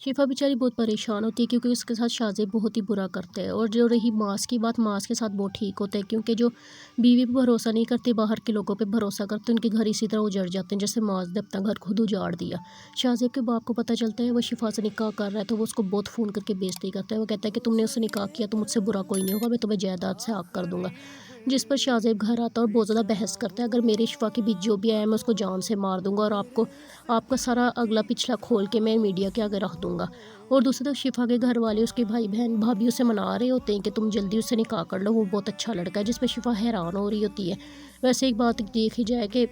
शिफा बेचारी बहुत परेशान होती है क्योंकि उसके साथ शाज़ेब बहुत ही बुरा करते हैं। और जो रही मास की बात, मास के साथ बहुत ठीक होते हैं क्योंकि जो बीवी पे भरोसा नहीं करते, बाहर के लोगों पे भरोसा करते, उनके घर इसी तरह उजड़ जाते हैं जैसे मास ने अपना घर खुद उजाड़ दिया। शाज़ेब के बाप को पता चलता है वो शिफा से निकाह कर रहा है तो वो उसको बहुत फ़ोन करके बेइज्जती करता है। वो कहता है कि तुमने उससे निकाह किया तो मुझसे बुरा कोई नहीं होगा, मैं तुम्हें जायदाद से आग कर दूंगा। जिस पर शाज़ेब घर आता है और बहुत ज़्यादा बहस करता है, अगर मेरे शिफा के बीच जो भी आया मैं उसको जान से मार दूंगा और आपका सारा अगला पिछला खोल के मैं मीडिया के आगे रख दूंगा। और दूसरी तरफ शिफा के घर वाले, उसके भाई बहन भाभी उसे मना रहे होते हैं कि तुम जल्दी उससे निकाह कर लो, वो बहुत अच्छा लड़का है, जिस पर शिफा हैरान हो रही होती है। वैसे एक बात देखी जाए कि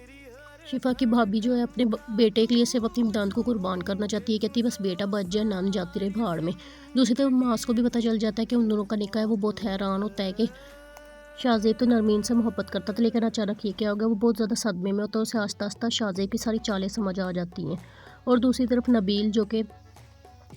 शिफा की भाभी जो है अपने बेटे के लिए सिर्फ अपनी दांत को कुर्बान करना चाहती है, कहती है बस बेटा बच जाए, नान जाती रहे भाड़ में। दूसरी तरफ मास को भी पता चल जाता है कि उन दोनों का निकाह है। वो बहुत हैरान होता है कि शाज़ेब तो नरमीन से मोहब्बत करता था, लेकिन अचानक ये क्या हो गया। वो बहुत ज़्यादा सदमे में होता है, उसे आस्ता आस्ता शाज़ेब की सारी चालें समझ आ जाती हैं। और दूसरी तरफ नबील जो कि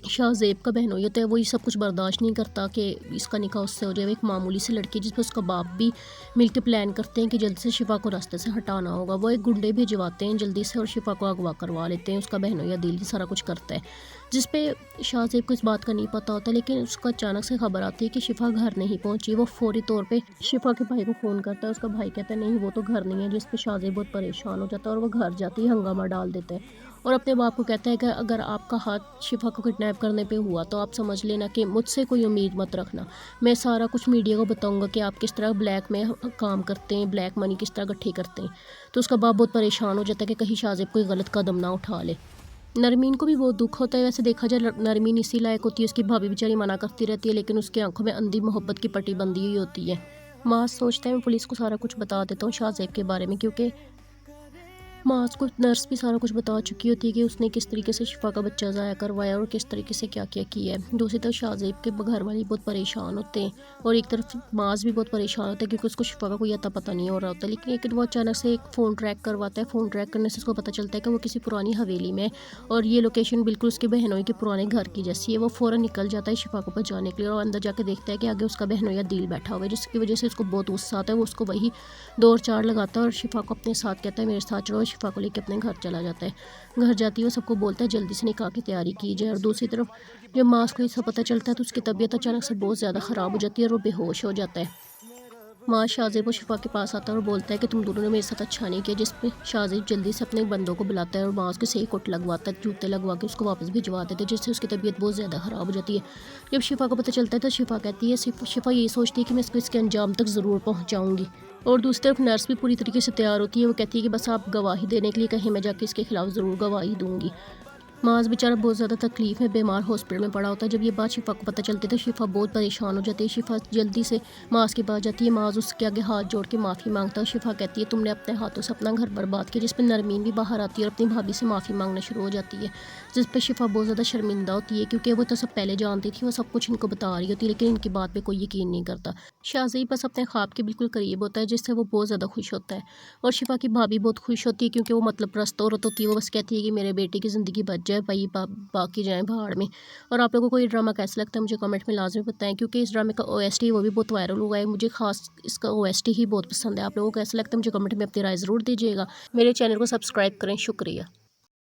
शाहज़ेब का बहनोई होता है, वो ये सब कुछ बर्दाश्त नहीं करता कि इसका निकाह उससे हो जाए। एक मामूली सी लड़की जिस पर उसका बाप भी मिलकर प्लान करते हैं कि जल्दी से शिफा को रास्ते से हटाना होगा। वो एक गुंडे भिजवाते हैं जल्दी से और शिफा को अगवा करवा लेते हैं। उसका बहनोई दिल सारा कुछ करता है, जिस पे शाहज़ेब को इस बात का नहीं पता होता। लेकिन उसको अचानक से खबर आती है कि शिफा घर नहीं पहुंची। वो फौरी तौर पे शिफा के भाई को फ़ोन करता है। उसका भाई कहता है नहीं वो तो घर नहीं है, जिस पे शाहज़ेब बहुत परेशान हो जाता है और वो घर जाते ही हंगामा डाल देता है और अपने बाप को कहता है कि अगर आपका हाथ शिफा को किडनैप करने पे हुआ तो आप समझ लेना कि मुझसे कोई उम्मीद मत रखना। मैं सारा कुछ मीडिया को बताऊंगा कि आप किस तरह ब्लैक में काम करते हैं, ब्लैक मनी किस तरह इकट्ठी करते हैं। तो उसका बाप बहुत परेशान हो जाता है कि कहीं शाज़ेब कोई गलत कदम ना उठा ले। नरमीन को भी बहुत दुख होता है। वैसे देखा जाए नरमीन इसी लायक होती है, उसकी भाभी बेचारी मना करती रहती है लेकिन उसकी आंखों में अंधी मोहब्बत की पट्टी बंधी हुई होती है। मास सोचता है मैं पुलिस को सारा कुछ बता देता हूँ शाहज़ेब के बारे में, क्योंकि मास को नर्स भी सारा कुछ बता चुकी होती है कि उसने किस तरीके से शिफा का बच्चा ज़ाया करवाया और किस तरीके से क्या क्या किया है। दूसरी तरफ शाहज़ेब के घर वाले बहुत परेशान होते हैं और एक तरफ मास भी बहुत परेशान होता है क्योंकि उसको शिफा का कोई अता पता नहीं हो रहा होता। लेकिन एक वो अचानक से एक फ़ोन ट्रैक करवाता है। फ़ोन ट्रैक करने से उसको पता चलता है कि वो किसी पुरानी हवेली में है और ये लोकेशन बिल्कुल उसके बहनोई के पुराने घर की जैसी है। वो फ़ौरन निकल जाता है शिफा को बचाने के लिए और अंदर जाके देखता है कि आगे उसका बहनोई दिल बैठा हुआ है, जिसकी वजह से उसको बहुत गुस्सा आता है। वो उसको वही दौड़ चार लगाता है और शिफा को अपने साथ कहता है मेरे साथ चलो। शिफा को लेकर अपने घर चला जाता है। घर जाती है वो सबको बोलता है जल्दी से निकाह की तैयारी की जाए। और दूसरी तरफ जब मास को ये सब पता चलता है तो उसकी तबीयत अचानक से बहुत ज़्यादा ख़राब हो जाती है और वो बेहोश हो जाता है। मास शाहज़ेब और शिफा के पास आता है और बोलता है कि तुम दोनों ने मेरे साथ अच्छा नहीं किया, जिस पे शाहज़ेब जल्दी से अपने बंदों को बुलाता है और मास को सही कुट लगवाता है, जूते लगवा के उसको वापस भिजवा देते हैं, जिससे उसकी तबीयत बहुत ज़्यादा ख़राब हो जाती है। जब शिफा को पता चलता है तो शिफा कहती है, शिफा यही सोचती है कि मैं इसको इसके अंजाम तक ज़रूर पहुँचाऊँगी। और दूसरी तरफ नर्स भी पूरी तरीके से तैयार होती है। वो कहती है कि बस आप गवाही देने के लिए कहीं मैं जाके इसके खिलाफ ज़रूर गवाही दूंगी। मास बेचारा बहुत ज़्यादा तकलीफ़ में बीमार हॉस्पिटल में पड़ा होता है। जब ये बात शिफा को पता चलती है तो शिफा बहुत परेशान हो जाती है। शिफा जल्दी से मास के पास जाती है। मास उसके आगे हाथ जोड़ के माफ़ी मांगता है। शिफा कहती है तुमने अपने हाथों से अपना घर बर्बाद किया, जिस पर नरमीन भी बाहर आती है और अपनी भाभी से माफ़ी मांगना शुरू हो जाती है, जिस पर शिफा बहुत ज़्यादा शर्मिंदा होती है क्योंकि वो तो सब पहले जानती थी, वो सब कुछ इनको बता रही होती है लेकिन इनकी बात पर कोई यकीन नहीं करता। शाहज़ेब बस अपने ख्वाब के बिल्कुल करीब होता है, जिससे वो बहुत ज़्यादा खुश होता है। और शिफा की भाभी बहुत खुश होती है क्योंकि वो मतलब प्रस्त औरत होती है। वो बस कहती है कि मेरे बेटे की ज़िंदगी बच जाए, भाई बाकी जाएँ भाड़ में। और आप लोगों को ये ड्रामा कैसा लगता है मुझे कमेंट में लाजमी बताएं, क्योंकि इस ड्रामे का ओएसटी वो भी बहुत वायरल हुआ है। मुझे खास इसका ओएसटी ही बहुत पसंद है। आप लोगों को कैसा लगता है मुझे कमेंट में अपनी राय ज़रूर दीजिएगा। मेरे चैनल को सब्सक्राइब करें। शुक्रिया।